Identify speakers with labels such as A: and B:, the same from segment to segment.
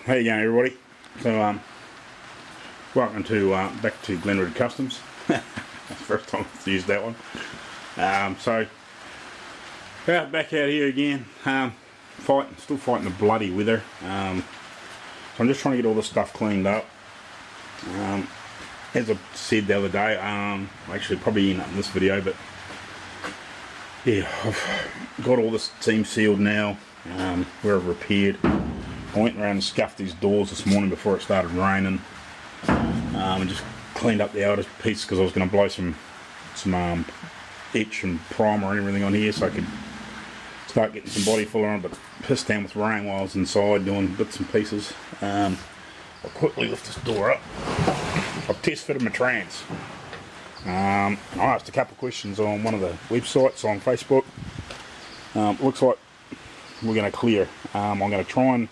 A: How you going, everybody? So welcome to back to Glenwood Customs. First time I've used that one. So back out here again, still fighting the bloody weather. So I'm just trying to get all this stuff cleaned up. As I said the other day, actually probably end up in this video, but yeah, I've got all this seam sealed now. Where I've repaired. I went around and scuffed these doors this morning before it started raining, and just cleaned up the outer piece because I was going to blow some etch and primer and everything on here so I could start getting some body filler on, but pissed down with rain while I was inside doing bits and pieces. I'll quickly lift this door up. I've test fitted my trans. I asked a couple of questions on one of the websites on Facebook. Looks like we're going to clear. I'm going to try and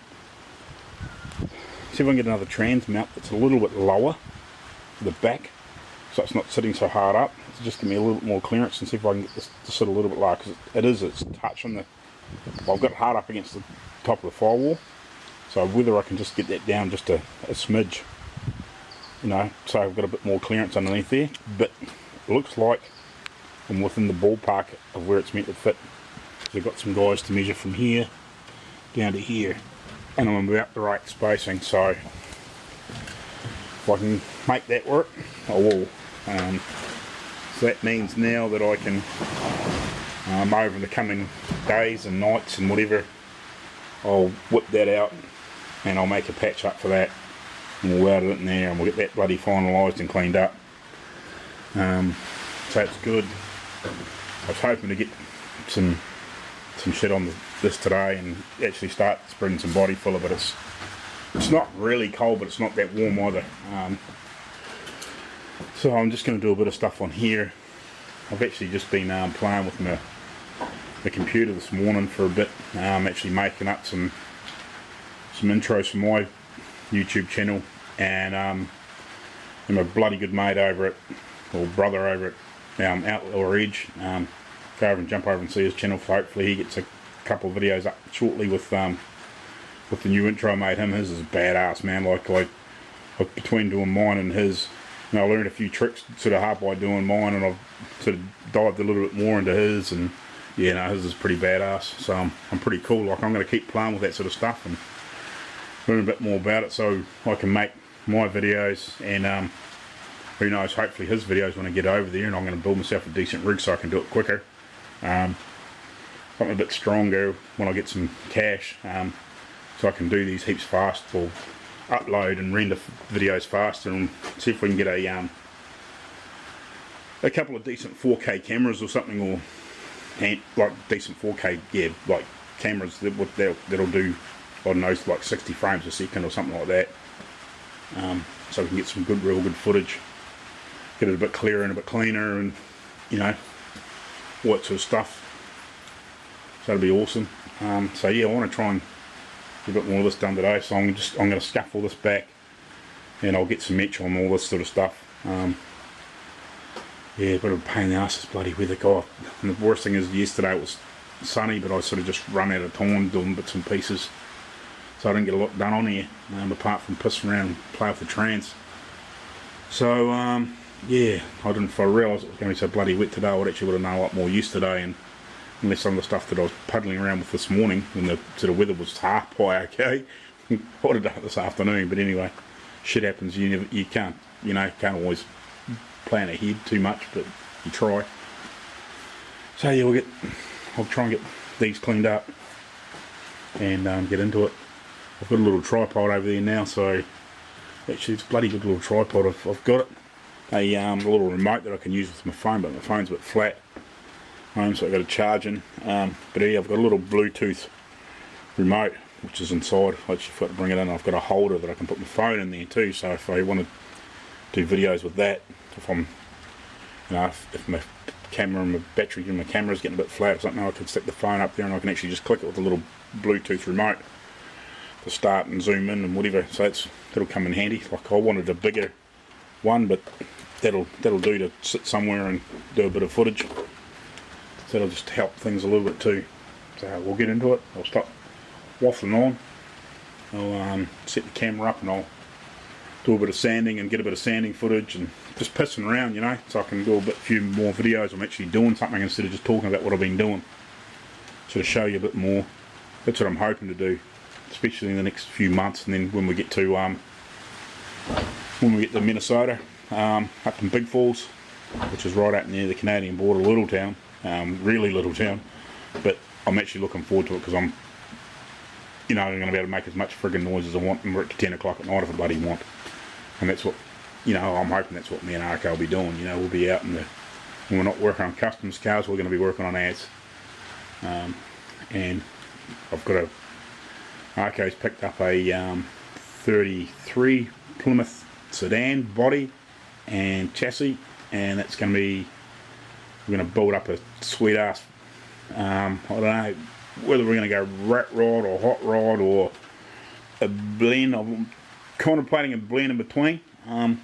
A: see if I can get another trans mount that's a little bit lower for the back, so it's not sitting so hard up, to just give me a little bit more clearance, and see if I can get this to sit a little bit lower, because it's touching the, well, I've got it hard up against the top of the firewall, so whether I can just get that down just a smidge, you know, so I've got a bit more clearance underneath there. But it looks like I'm within the ballpark of where it's meant to fit. I've got some guys to measure from here down to here, and I'm about the right spacing, so if I can make that work, I will. So that means now that I can, over the coming days and nights and whatever, I'll whip that out and I'll make a patch up for that, and we'll weld it in there and we'll get that bloody finalised and cleaned up. So that's good. I was hoping to get some shit on this today and actually start spreading some body filler, but it's not really cold, but it's not that warm either. So I'm just going to do a bit of stuff on here. I've actually just been playing with my computer this morning for a bit. I'm actually making up some intros for my YouTube channel, and my bloody good mate over at, or brother over at Outlaw Edge, go over and jump over and see his channel. Hopefully he gets a couple of videos up shortly with the new intro I made him. His is badass, man. Like between doing mine and his, you know, I learned a few tricks sort of halfway doing mine, and I've sort of dived a little bit more into his, and yeah, no, his is pretty badass. So I'm pretty cool. Like, I'm going to keep playing with that sort of stuff and learn a bit more about it, so I can make my videos, and who knows, hopefully his videos when I get over there, and I'm going to build myself a decent rig so I can do it quicker. Something a bit stronger when I get some cash, so I can do these heaps fast, or upload and render videos faster, and see if we can get a couple of decent 4K cameras or something, or like decent 4K, yeah, like cameras that'll do, I don't know, like 60 frames a second or something like that, so we can get some real good footage, get it a bit clearer and a bit cleaner, and you know, all that sort of stuff. So that'll be awesome. So yeah, I want to try and get a bit more of this done today, so I'm going to scuff all this back, and I'll get some etch on all this sort of stuff. Yeah, a bit of a pain in the ass, this bloody weather, God. And the worst thing is, yesterday it was sunny, but I sort of just run out of time doing bits and pieces, so I didn't get a lot done on here, apart from pissing around and play with the trans. So yeah, if I realised it was going to be so bloody wet today, I would actually have known a lot more yesterday, and unless some of the stuff that I was puddling around with this morning when the sort of weather was half by okay, I would have done it this afternoon. But anyway, shit happens. You can't always plan ahead too much, but you try. So yeah, I'll try and get these cleaned up and get into it. I've got a little tripod over there now, so actually it's a bloody good little tripod. I've got a little remote that I can use with my phone, but my phone's a bit flat, so I've got a charging. But yeah, I've got a little Bluetooth remote which is inside. I actually forgot to bring it in. I've got a holder that I can put my phone in there too, so if I want to do videos with that, if I'm, you know, if my camera and my battery in my camera is getting a bit flat or something, I can stick the phone up there and I can actually just click it with a little Bluetooth remote to start and zoom in and whatever. So that'll come in handy. Like, I wanted a bigger one, but that'll do to sit somewhere and do a bit of footage. So that'll just help things a little bit too. So we'll get into it. I'll stop waffling on I'll set the camera up and I'll do a bit of sanding and get a bit of sanding footage and just pissing around, you know, so I can do a few more videos. I'm actually doing something instead of just talking about what I've been doing. Sort of show you a bit more. That's what I'm hoping to do, especially in the next few months, and then when we get to Minnesota, up in Big Falls, which is right out near the Canadian border, little town, really little town, but I'm actually looking forward to it because I'm going to be able to make as much friggin' noise as I want and work to 10 o'clock at night if I bloody want. And that's what, I'm hoping that's what me and RK will be doing. We'll be out when we're not working on customs cars, we're going to be working on ads. And I've got RK's picked up a 33 Plymouth sedan body and chassis, and that's going to be, we're going to build up a sweet ass, I don't know whether we're going to go rat rod or hot rod or a blend. I'm contemplating a blend in between. I'll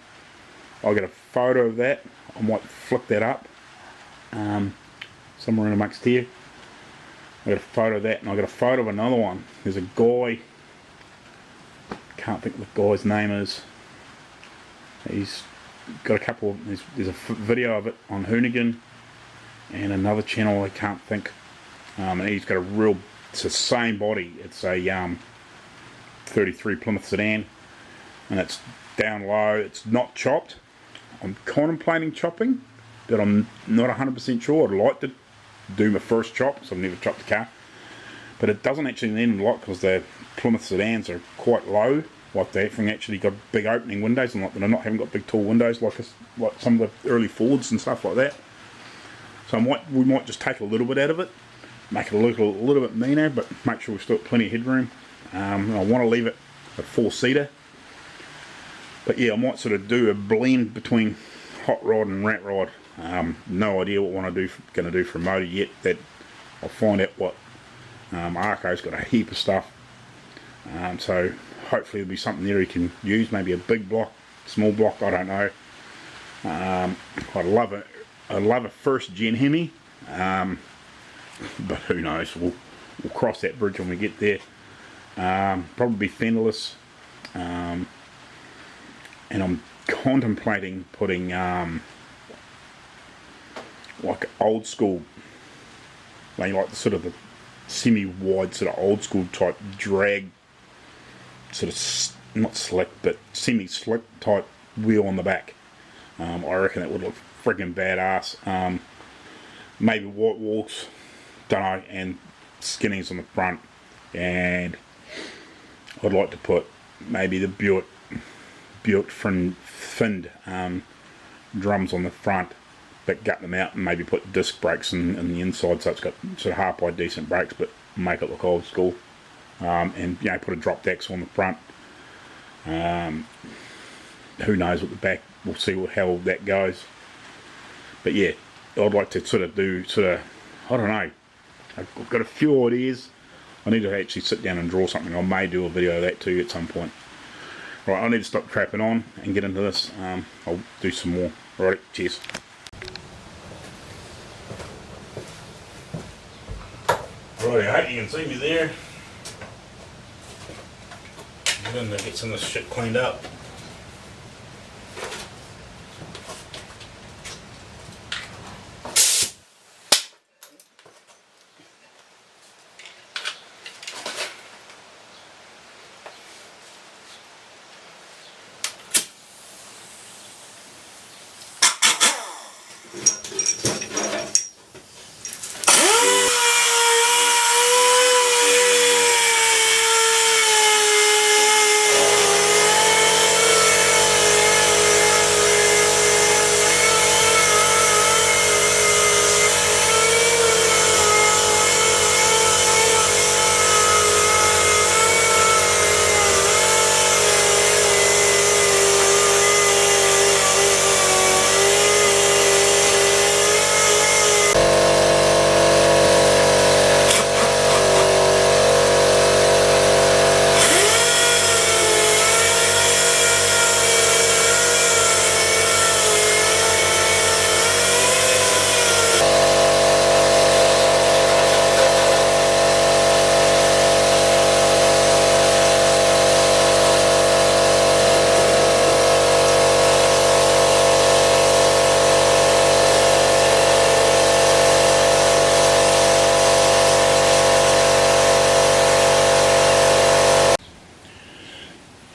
A: get a photo of that. I might flick that up somewhere in amongst here. I got a photo of that, and I got a photo of another one. There's a guy, can't think what the guy's name is. He's got a couple of, there's a video of it on Hoonigan and another channel I can't think. And he's got it's the same body. It's a 33 Plymouth sedan, and it's down low. It's not chopped. I'm contemplating chopping, but I'm not 100% sure. I'd like to do my first chop, so I've never chopped the car. But it doesn't actually need a lot because the Plymouth sedans are quite low. Like they haven't actually got big opening windows, and haven't got big tall windows like some of the early Fords and stuff like that. So we might just take a little bit out of it, make it look a little bit meaner, but make sure we've still got plenty of headroom. I want to leave it a 4-seater. But yeah, I might sort of do a blend between hot rod and rat rod. No idea what I'm going to do for a motor yet. That I'll find out what. Arco's got a heap of stuff. So hopefully there'll be something there he can use. Maybe a big block, small block, I don't know. I'd love a first gen Hemi. But who knows, we'll cross that bridge when we get there. Probably fenderless, and I'm contemplating putting like old school, like the sort of the semi-wide sort of old school type drag, sort of not slick but semi-slick type wheel on the back. I reckon that would look friggin' badass. Maybe white walls, don't know, and skinnies on the front, and I'd like to put maybe the Buick finned drums on the front, but gut them out and maybe put disc brakes in the inside, so it's got sort of half-wide decent brakes, but make it look old school. And put a dropped axle on the front. Who knows what the back, we'll see how that goes. But yeah, I'd like to sort of do I don't know, I've got a few ideas. I need to actually sit down and draw something. I may do a video of that too at some point. Right, I need to stop crapping on and get into this. I'll do some more. Right, cheers. Right, I hope you can see me there. I'm going to get some of this shit cleaned up.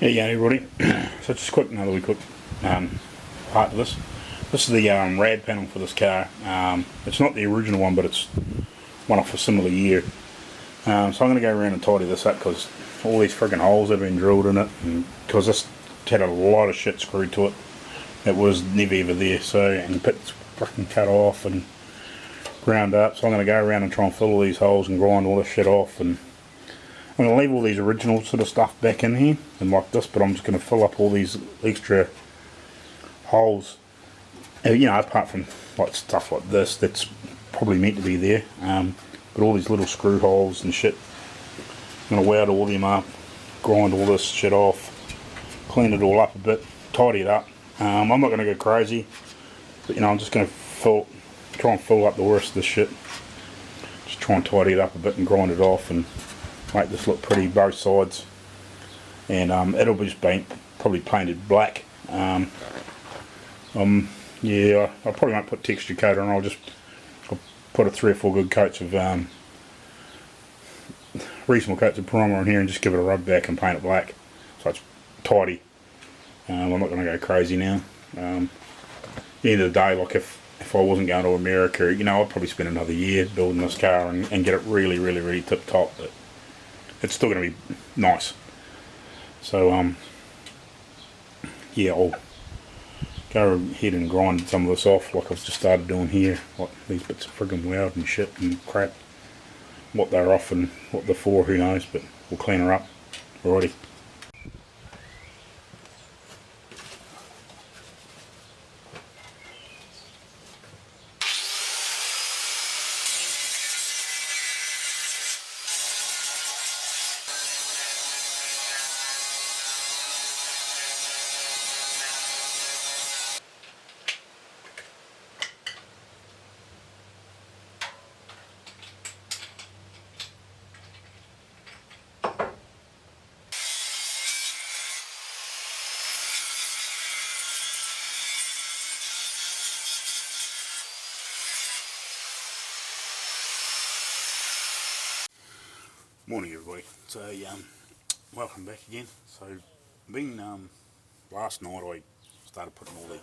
A: Yeah, yeah, everybody. So just another wee quick part of this. This is the rad panel for this car. It's not the original one, but it's one off a similar year. So I'm going to go around and tidy this up because all these friggin' holes have been drilled in it, and because this had a lot of shit screwed to it that was never ever there. So, and bits fucking cut off and ground up. So I'm going to go around and try and fill all these holes and grind all this shit off, and I'm going to leave all these original sort of stuff back in here and like this, but I'm just going to fill up all these extra holes, you know, apart from like stuff like this that's probably meant to be there, but all these little screw holes and shit, I'm going to weld all them up, grind all this shit off, clean it all up a bit, tidy it up. I'm not going to go crazy, but you know, I'm just going to try and fill up the rest of this shit, just try and tidy it up a bit and grind it off and make this look pretty both sides, and it'll be just probably painted black. Yeah, I probably won't put texture coat on. I'll put a 3 or 4 good coats of reasonable coats of primer on here and just give it a rub back and paint it black so it's tidy. I'm not going to go crazy now. At the end of the day, like if I wasn't going to America, you know, I'd probably spend another year building this car and get it really, really, really tip top, but it's still going to be nice. So yeah, I'll go ahead and grind some of this off like I've just started doing here, like these bits of friggin' weld and shit and crap. What they're off and what they're for, who knows, but we'll clean her up. Alrighty. Morning everybody. So welcome back again. So last night I started putting all the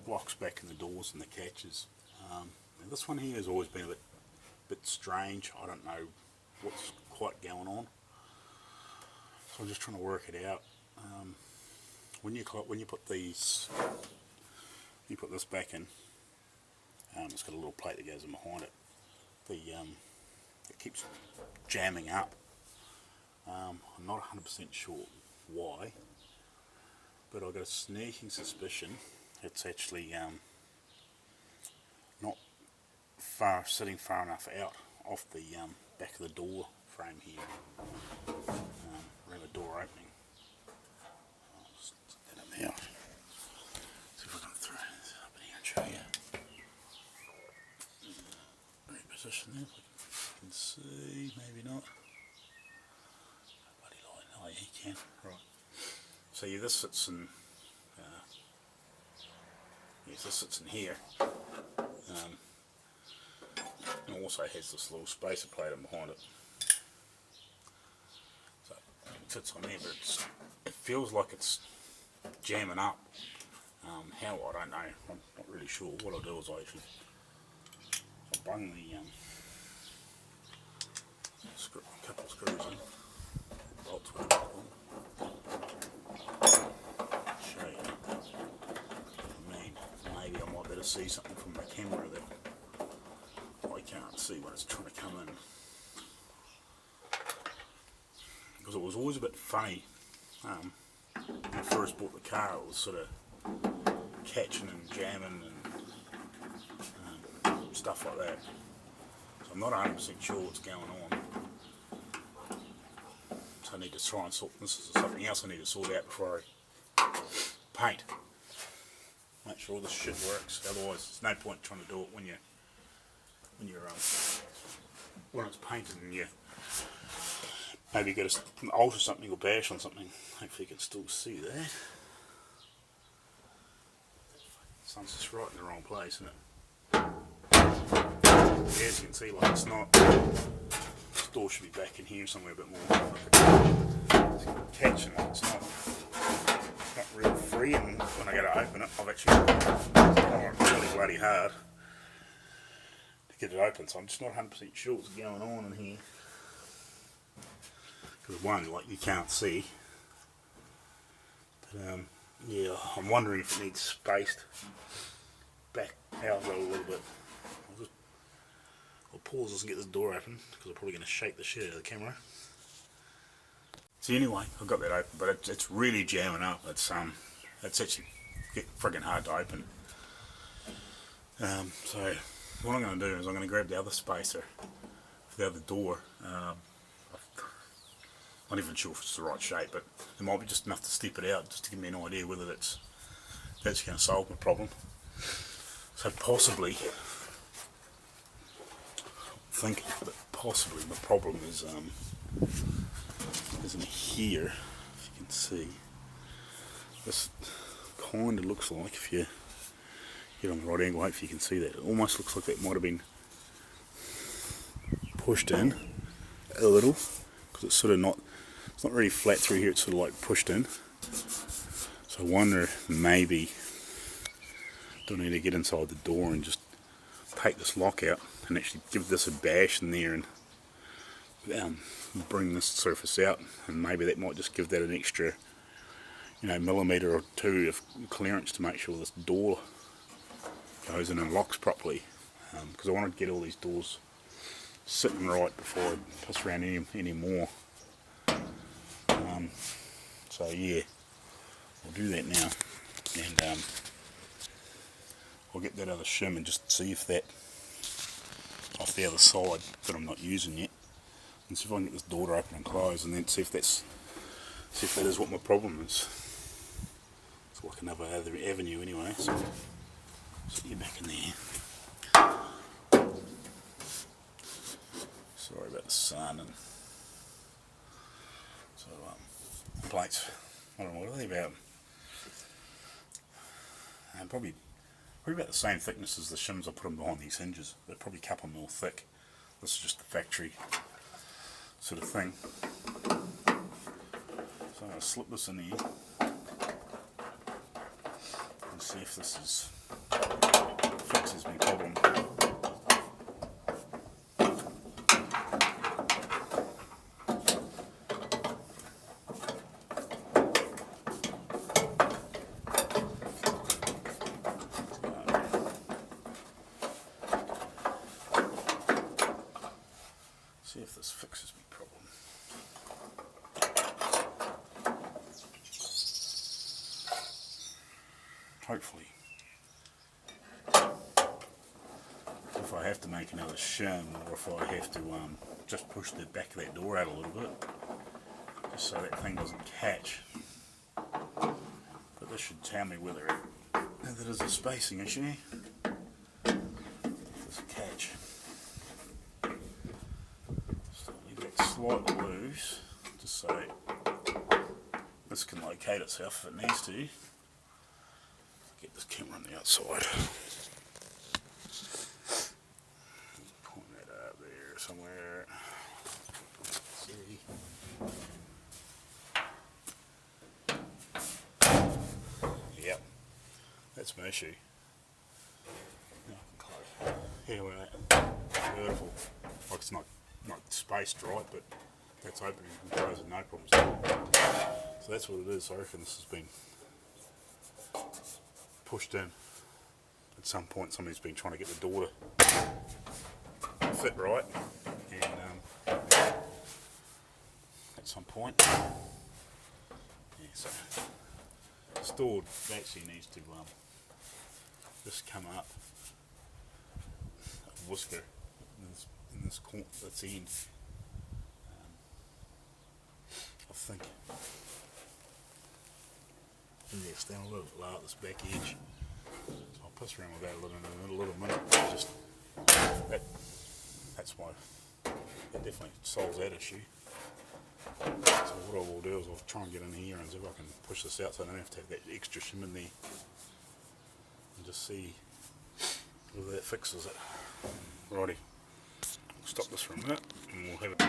A: blocks back in the doors and the catches. This one here has always been a bit strange. I don't know what's quite going on, so I'm just trying to work it out. When you put this back in, it's got a little plate that goes in behind it. It keeps jamming up. I'm not 100% sure why, but I've got a sneaking suspicion it's actually not sitting far enough out off the back of the door frame here, around the door opening. I'll just set that in there. See if I can throw this up in here and show you. Reposition there. Can see, maybe not. Bloody light. Oh, yeah, you can. Right. So yeah, this sits in. Yes, this sits in here. It also has this little spacer plate in behind it. So it sits on there, but it feels like it's jamming up. How, I don't know. I'm not really sure. What I'll do is I'll bung the a couple of screws in, bolts with it on. Show you. I mean, maybe I might better see something from my camera that I can't see when it's trying to come in. Because it was always a bit funny when I first bought the car. It was sort of catching and jamming and stuff like that. So I'm not 100% sure what's going on. So I need to try and sort this. Is something else I need to sort out before I paint. Make sure all this shit works. Otherwise, there's no point trying to do it when it's painted and you maybe got to alter something or bash on something. Hopefully you can still see that. Sun's just right in the wrong place, isn't it? As you can see, like it's not. This door should be back in here somewhere a bit more. catching it. It's not real free, and when I go to open it, I've actually worked really bloody hard to get it open, so I'm just not 100% sure what's going on in here. Because one, like, you can't see. But yeah, I'm wondering if it needs spaced back out a little bit. I'll pause this and get this door open, because I'm probably going to shake the shit out of the camera. So anyway, I've got that open, but it's really jamming up. It's actually friggin' hard to open. So what I'm going to do is I'm going to grab the other spacer for the other door. I'm not even sure if it's the right shape, but it might be just enough to step it out, just to give me an idea whether that's going to solve my problem. So possibly, I think that possibly my problem is in here. If you can see, this kind of looks like, if you get on the right angle, hopefully you can see that. It almost looks like that might have been pushed in a little, because it's sort of not, it's not really flat through here, it's sort of like pushed in. So I wonder if maybe do I need to get inside the door and just take this lock out and actually give this a bash in there and bring this surface out, and maybe that might just give that an extra, you know, millimetre or two of clearance to make sure this door goes in and locks properly, because I want to get all these doors sitting right before I piss around any more. So yeah, I'll do that now, and I'll get that other shim and just see if that off the other side that I'm not using yet, and see if I can get this door open and close, and then see if that is what my problem is. It's like another other avenue anyway. So get back in there. Sorry about the sun. And so plates, I don't know, what are they about? Probably about the same thickness as the shims I put them behind these hinges. They're probably a couple mil thick. This is just the factory sort of thing. So I'm going to slip this in here and see if this fixes my problem. See if this fixes my problem. Hopefully. If I have to make another shim, or if I have to just push the back of that door out a little bit, just so that thing doesn't catch. But this should tell me whether it is a spacing issue. If there's a catch. Slightly loose, just so this can locate itself if it needs to. Get this camera on the outside. Point that up there somewhere. See. Yep, that's my issue. Here we're at. Beautiful. Like it's not spaced right, but that's opening and closing, no problems. So that's what it is. I reckon this has been pushed in. At some point somebody's been trying to get the door to fit right, and at some point, yeah, so this door actually needs to just come up a whisker in this corner, that's end. I think. Yeah, it's down a little bit low at this back edge. So I'll piss around with that in a little minute. Just that's why it definitely solves that issue. So what I will do is I'll try and get in here and see if I can push this out so I don't have to have that extra shim in there, and just see whether that fixes it. Righty. Stop this for a minute and we'll have it.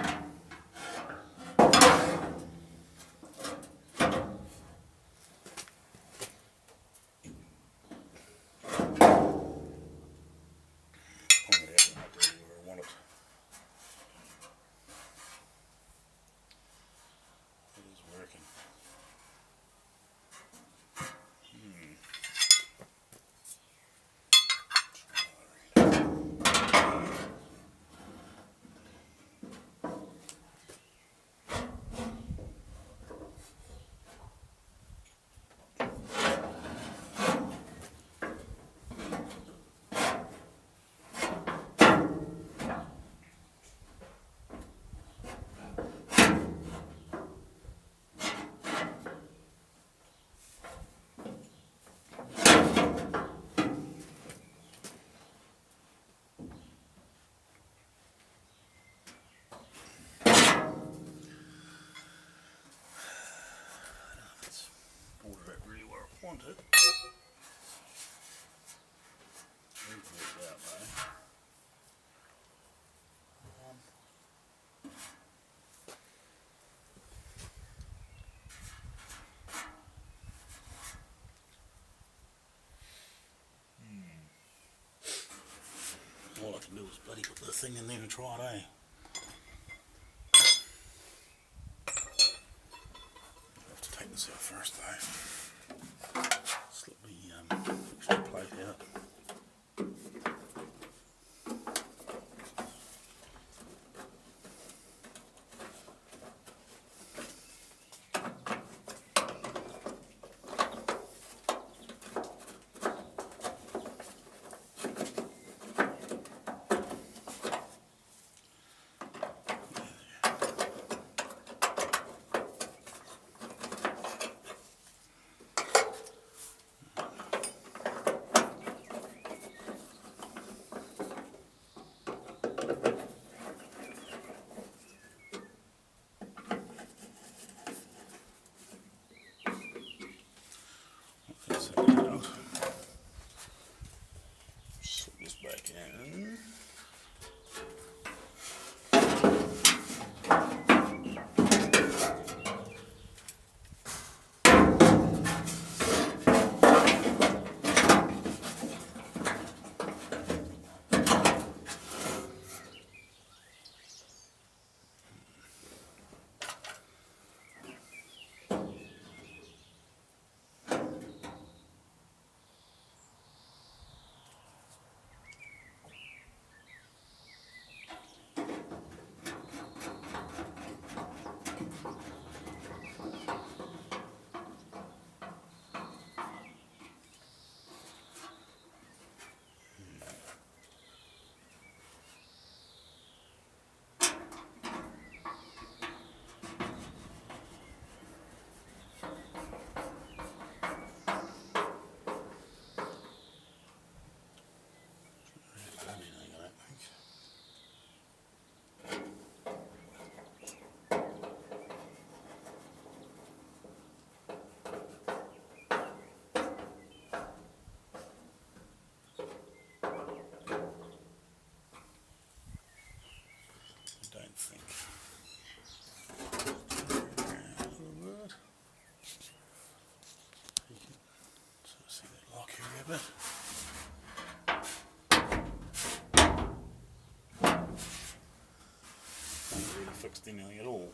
A: put the thing in there and try it, eh? I'll have to take this out first though. Slip the extra plate out. Slip this back in. Bit. Not really fixed anything at all.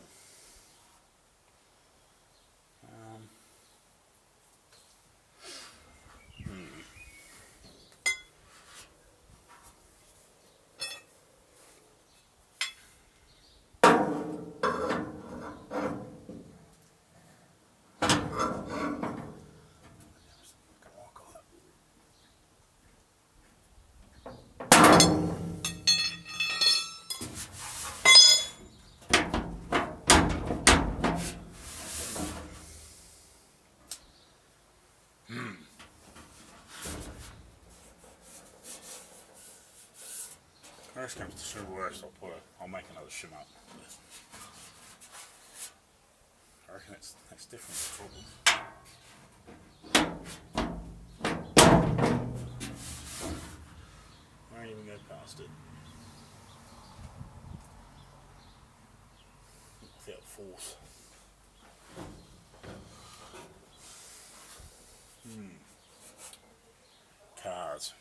A: Worst comes to super worst, I'll make another shim up. I reckon that's definitely the problem. I won't even go past it without force. Cars.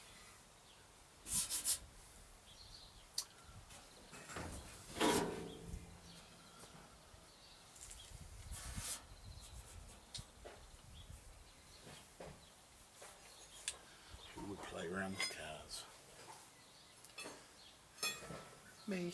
A: Who would play around with cars? Me.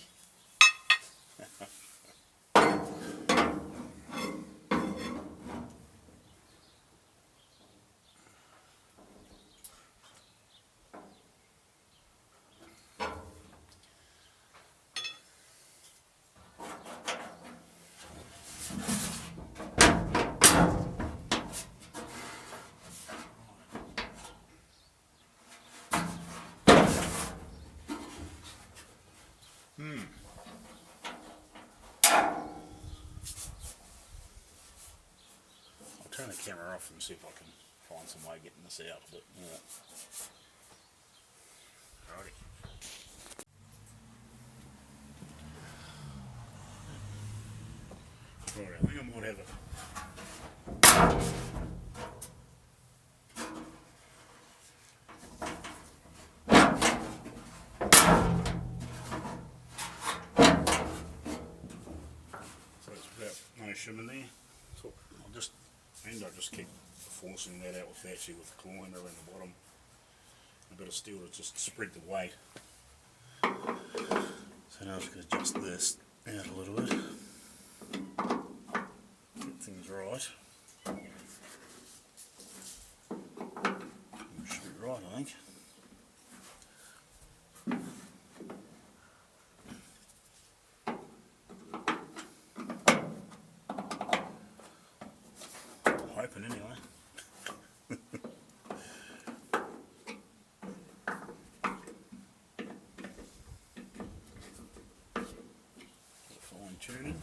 A: I'll turn the camera off and see if I can find some way of getting this out, but yeah. Alrighty. Alright, I think I might have it. shim in there. So I'll just keep forcing that out with actually with the climber around the bottom. A bit of steel to just spread the weight. So now I'm just going to adjust this out a little bit. Get things right. Should be right, I think. Hoping anyway. Fine tuning.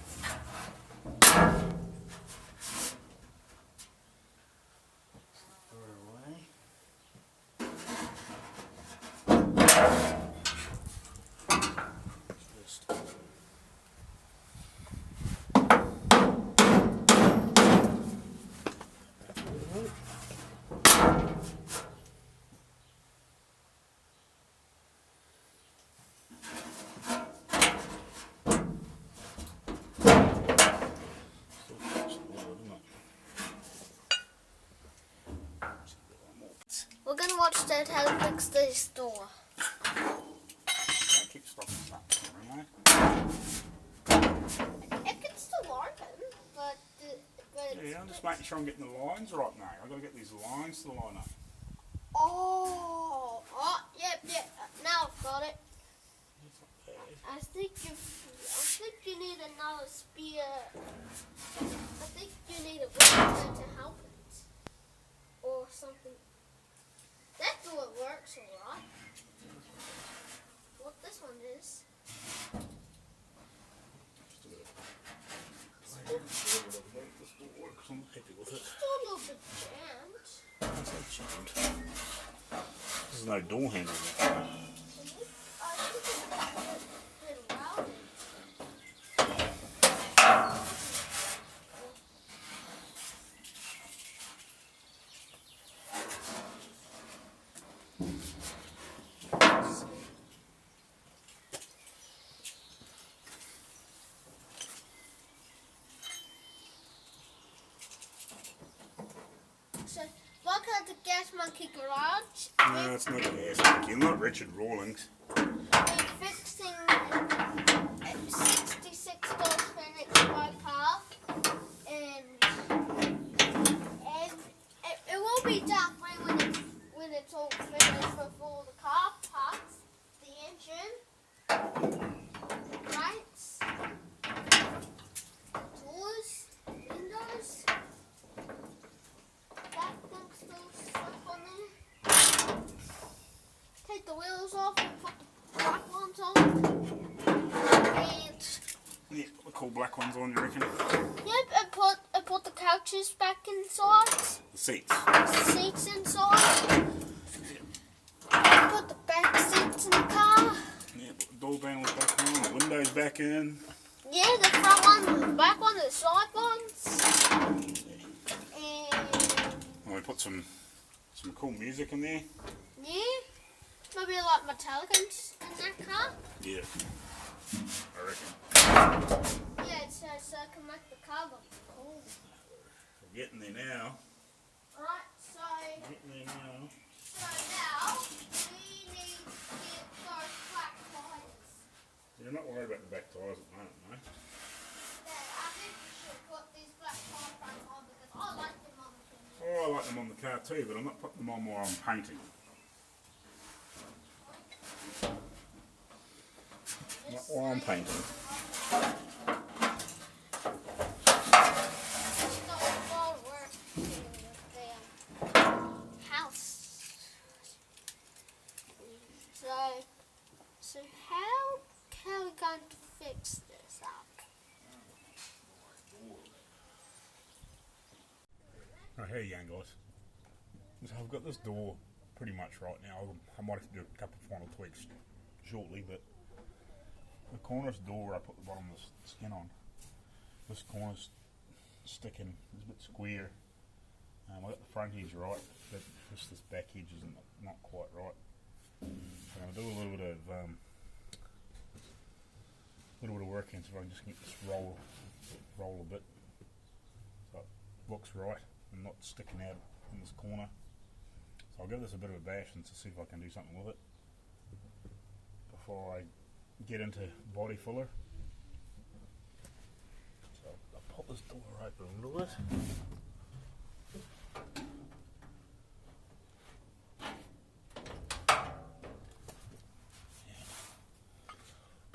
B: We're gonna watch Dad how to fix this door.
A: Keep stopping that,
B: It can still open, but
A: yeah, I'm just making sure I'm getting the lines right now. I've got to get these lines to line up.
B: oh, yep. Now I've got it. I think you need another spear. I think you need a wheelchair to help it, or something. That door works alright. What this one is?
A: I'm happy with it.
B: Still a little bit jammed.
A: It's not jammed. There's no door handle there.
B: I think it's a bit routed. So, welcome to Gas Monkey Garage.
A: No, it's not gas monkey. I'm not Richard Rawlings.
B: We're fixing a $66 for an XY car, and it will be dark when it's all finished with all the car parts, the engine, lights, doors, windows. That thing's still stuck on there. Take the wheels off and put the black ones on. And
A: Yeah, the cool black ones on, you reckon?
B: yep, and put the couches back inside.
A: The seats.
B: Seats inside. Put the back seats in the car.
A: Yeah, put the door panels back on, the windows back in.
B: Yeah, the front one, the back one, the side ones. And
A: And we put some cool music in there.
B: yeah, maybe like Metallica in that car.
A: Yeah, I reckon.
B: Yeah, so I can make the car look cool.
A: We're getting there now.
B: Alright, so
A: Getting there now.
B: now we need to get those black tires.
A: You're not worried about the back tyres at the moment, no?
B: Dad, I think we should put these black tires back on because I like them on the thing.
A: Oh, I like them on the car too, but I'm not putting them on while I'm painting. Not while I'm painting.
B: So how are we going to fix this up?
A: Oh, here you go, guys. So I've got this door pretty much right now. I might have to do a couple of final tweaks shortly, but the corner's door I put the bottom of the skin on. This corner's sticking, it's a bit square. I got the front edge right, but just this back edge isn't not quite right. So I'll do a little bit of work and so I can just get this roll a bit. looks right and not sticking out in this corner. So I'll give this a bit of a bash and to see if I can do something with it before I get into body filler. So I'll pop this door open a little bit.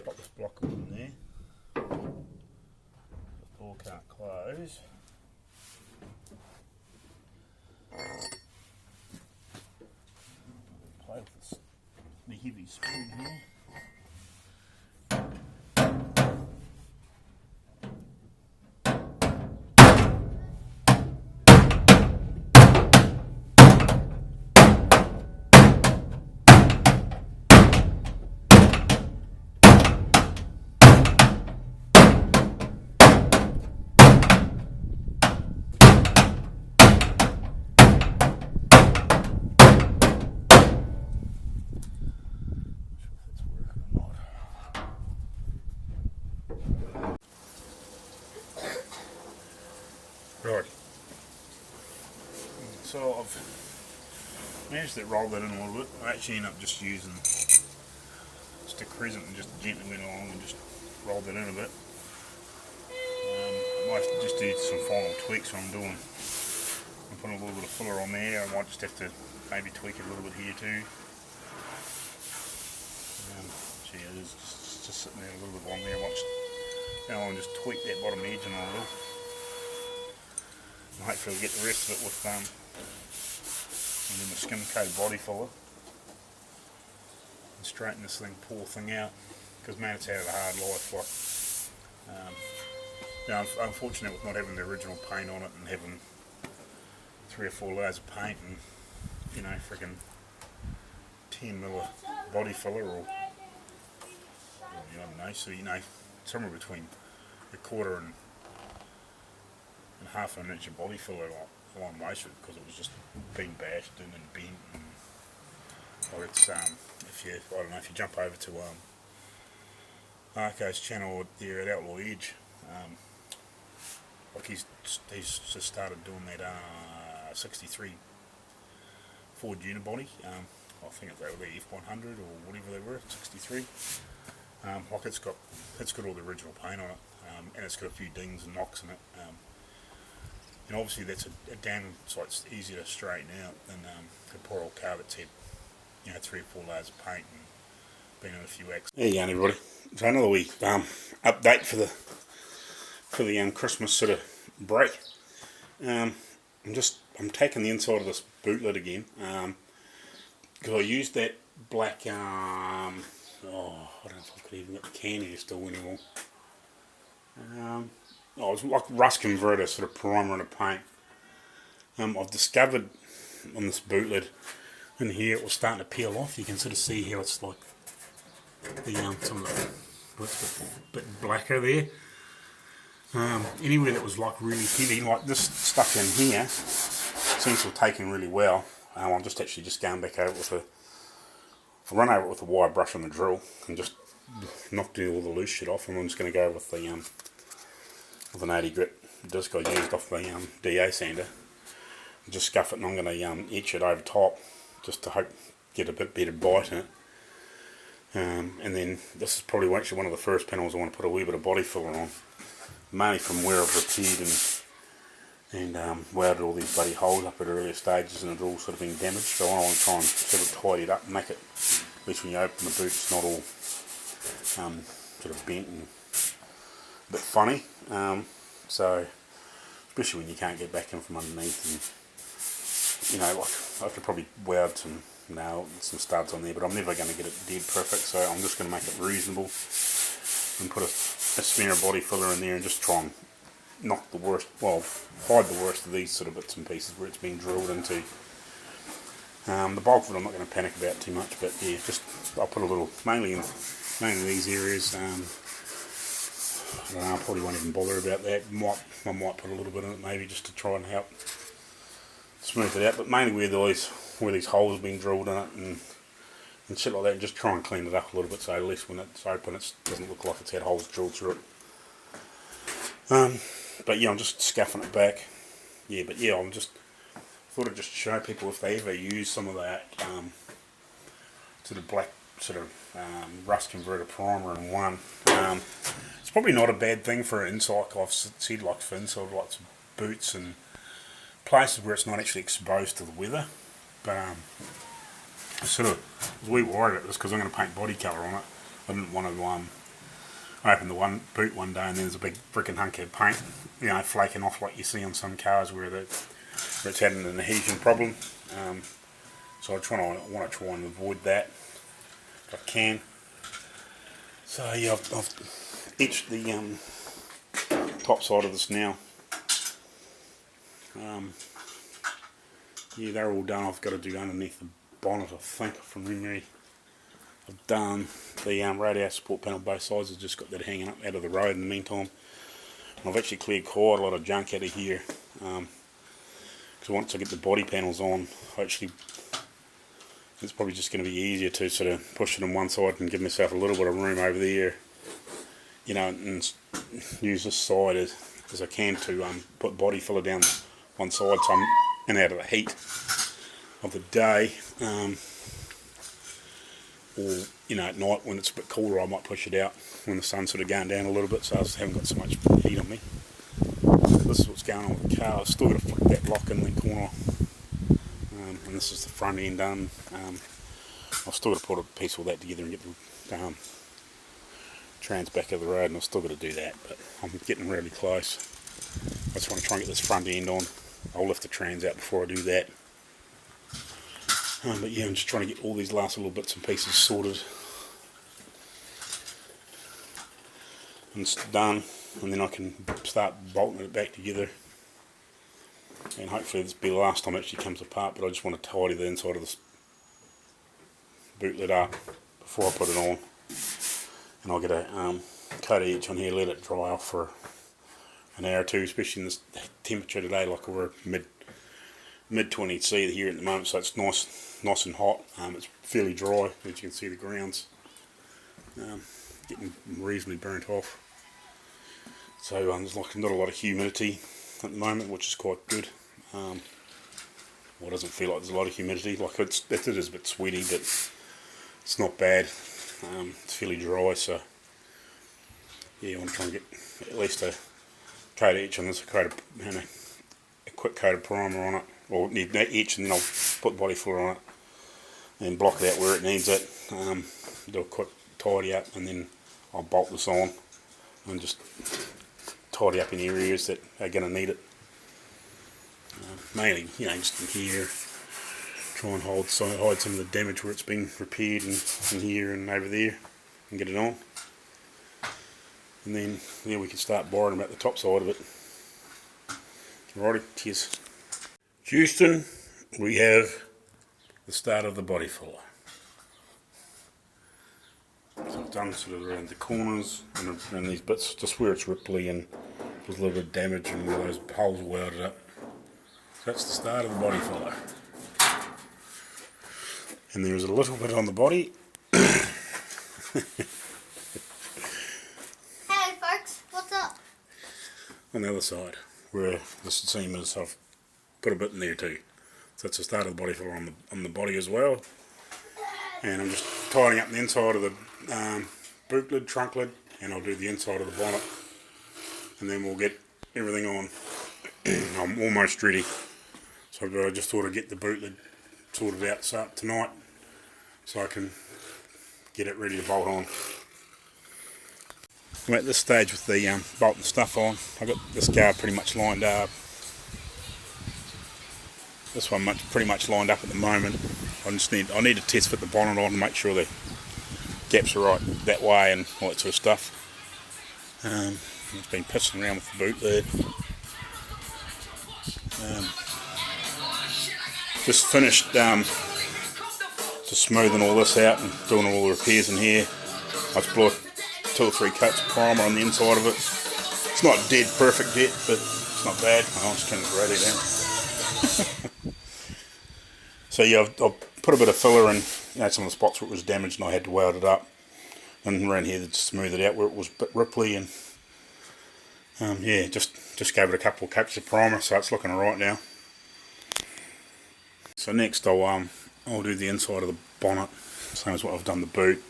A: Pop this block in there. The door can't close. Play with this, the heavy spoon here. Right, so I've managed to roll that in a little bit. I actually end up just using just a crescent and just gently went along and just rolled that in a bit. I might just do some final tweaks when I'm doing. I'm putting a little bit of filler on there. I might just have to maybe tweak it a little bit here too. So yeah, it's just sitting there a little bit on there. Now I'll just tweak that bottom edge in a little. And hopefully we'll get the rest of it with and then the skim coat body filler and straighten this poor thing out, because man, it's had a hard life. Now I'm unfortunate with not having the original paint on it and having 3 or 4 layers of paint and freaking 10mm body filler or I don't know, so somewhere between a quarter and half an inch of body filler along most of it, because it was just being bashed in and bent. Or it's if you jump over to Arco's channel there at Outlaw Edge, like he's just started doing that 63 Ford unibody. I think they were the F100 or whatever they were, 63. Like it's got all the original paint on it, and it's got a few dings and knocks in it. And obviously that's a down, so it's easier to straighten out than the poor old car that's had 3 or 4 layers of paint and been in a few accidents. There you go, everybody. So another wee update for the Christmas sort of break. I'm taking the inside of this boot lid again, because I used that black I don't know if I could even get the can here still anymore. It was like rust converter sort of primer and a paint. I've discovered on this boot lid in here it was starting to peel off. You can sort of see how it's like some of it's a bit blacker there. Anywhere that was like really heavy, like this stuff in here, seems to have taken really well. I'm just going back over it I'll run over it with a wire brush on the drill and just knock all the loose shit off, and I'm just going to go with with an 80 grit disc I used off the DA sander. Just scuff it, and I'm going to etch it over top just to hope get a bit better bite in it. And then this is probably actually one of the first panels I want to put a wee bit of body filler on, mainly from where I've repaired and welded all these bloody holes up at earlier stages, and it's all sort of been damaged. So I want to try and sort of tidy it up and make it, at least when you open the boot, it's not all sort of bent and a bit funny. So especially when you can't get back in from underneath, and like I have to probably weld some some studs on there, but I'm never going to get it dead perfect, so I'm just going to make it reasonable and put a smear of body filler in there and just try and knock the worst, hide the worst of these sort of bits and pieces where it's been drilled into. The bulk of it I'm not going to panic about too much, but yeah, I'll put a little, mainly in these areas. I don't know, I probably won't even bother about that. I might put a little bit in it maybe just to try and help smooth it out, but mainly where these holes have been drilled in it and shit like that, and just try and clean it up a little bit so at least when it's open it doesn't look like it's had holes drilled through it. But yeah, I'm just scuffing it back, yeah, but yeah, I'm just thought I'd just show people if they ever use some of that sort of black sort of rust converter primer in one. It's probably not a bad thing for an inside. I've said like for inside, like some boots and places where it's not actually exposed to the weather. But I sort of was wee worried about this because I'm going to paint body colour on it. I didn't want to I opened the one boot one day and there's a big freaking hunk of paint, you know, flaking off like you see on some cars where it's had an adhesion problem. So I want to try and avoid that if I can. So yeah, I've etched the top side of this now. Yeah, they're all done. I've got to do underneath the bonnet, I think, from memory. I've done the radiator support panel both sides. I've just got that hanging up out of the road in the meantime. And I've actually cleared quite a lot of junk out of here. Because once I get the body panels on, actually, it's probably just going to be easier to sort of push it on one side and give myself a little bit of room over there, you know, and use this side as I can to put body filler down one side so I'm in out of the heat of the day. Or, you know, at night when it's a bit cooler, I might push it out when the sun's sort of going down a little bit, so I just haven't got so much heat on me. This is what's going on with the car. I've still got to flick that lock in the corner, and this is the front end done. I've still got to put a piece of all that together and get the trans back of the road, and I've still got to do that, but I'm getting really close. I just want to try and get this front end on. I'll lift the trans out before I do that. But yeah, I'm just trying to get all these last little bits and pieces sorted. And it's done, and then I can start bolting it back together. And hopefully this will be the last time it actually comes apart, but I just want to tidy the inside of this boot lid up before I put it on. And I'll get a coat of each on here, let it dry off for an hour or two, especially in this temperature today, like we're mid 20 C here at the moment, so it's nice and hot. It's fairly dry, as you can see the ground's getting reasonably burnt off. So there's like not a lot of humidity at the moment, which is quite good. Well, it doesn't feel like there's a lot of humidity. Like it is a bit sweaty, but it's not bad. It's fairly dry, so yeah, I want to try and get at least a coat of each on this, a quick coat of primer on it, or each, and then I'll put body filler on it and block it out where it needs it. Do a quick tidy up, and then I'll bolt this on and just tidy up in areas that are going to need it. Mainly, you know, just in here, try and hide some of the damage where it's been repaired, and in here and over there, and get it on. And then, yeah, we can start boring about the top side of it. Alrighty, cheers. Houston, we have the start of the body filler. So I've done sort of around the corners and around these bits, just where it's ripply and there's a little bit of damage and where those holes are welded up. So that's the start of the body filler. And there's a little bit on the body. On the other side, where the seam is, I've put a bit in there too. So that's the start of the body filler on the body as well. And I'm just tidying up the inside of the boot lid, trunk lid, and I'll do the inside of the bonnet. And then we'll get everything on. I'm almost ready. So I just thought I'd get the boot lid sorted out tonight so I can get it ready to bolt on. I'm at this stage with the bolt and stuff on. I've got this car pretty much lined up. This one pretty much lined up at the moment. I need to test fit the bonnet on and make sure the gaps are right that way and all that sort of stuff. It's been pissing around with the boot lid. Just finished just smoothing all this out and doing all the repairs in here. I just brought 2 or 3 coats of primer on the inside of it. It's not dead perfect yet, but it's not bad. I'll just turn the radio down. So yeah, I've put a bit of filler in, you know, some of the spots where it was damaged and I had to weld it up. And around here to smooth it out where it was a bit ripply, and Yeah, just gave it a couple of coats of primer, so it's looking alright now. So next I'll do the inside of the bonnet, same as what I've done the boot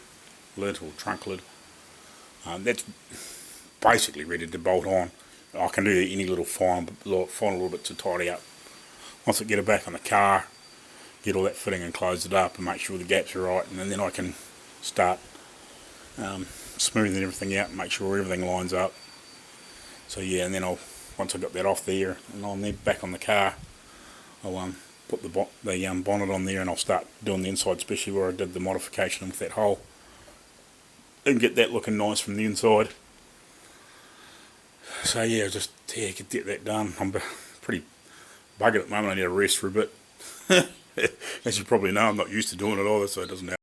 A: lid or trunk lid. That's basically ready to bolt on. I can do any little fine little bit to tidy up. Once I get it back on the car, get all that fitting and close it up and make sure the gaps are right, and then I can start smoothing everything out and make sure everything lines up. So yeah, and then once I got that off there and on there back on the car, I'll put the bonnet on there and I'll start doing the inside, especially where I did the modification with that hole, and get that looking nice from the inside. So yeah, just get that done. I'm pretty buggered at the moment. I need a rest for a bit. As you probably know, I'm not used to doing it either, so it doesn't help.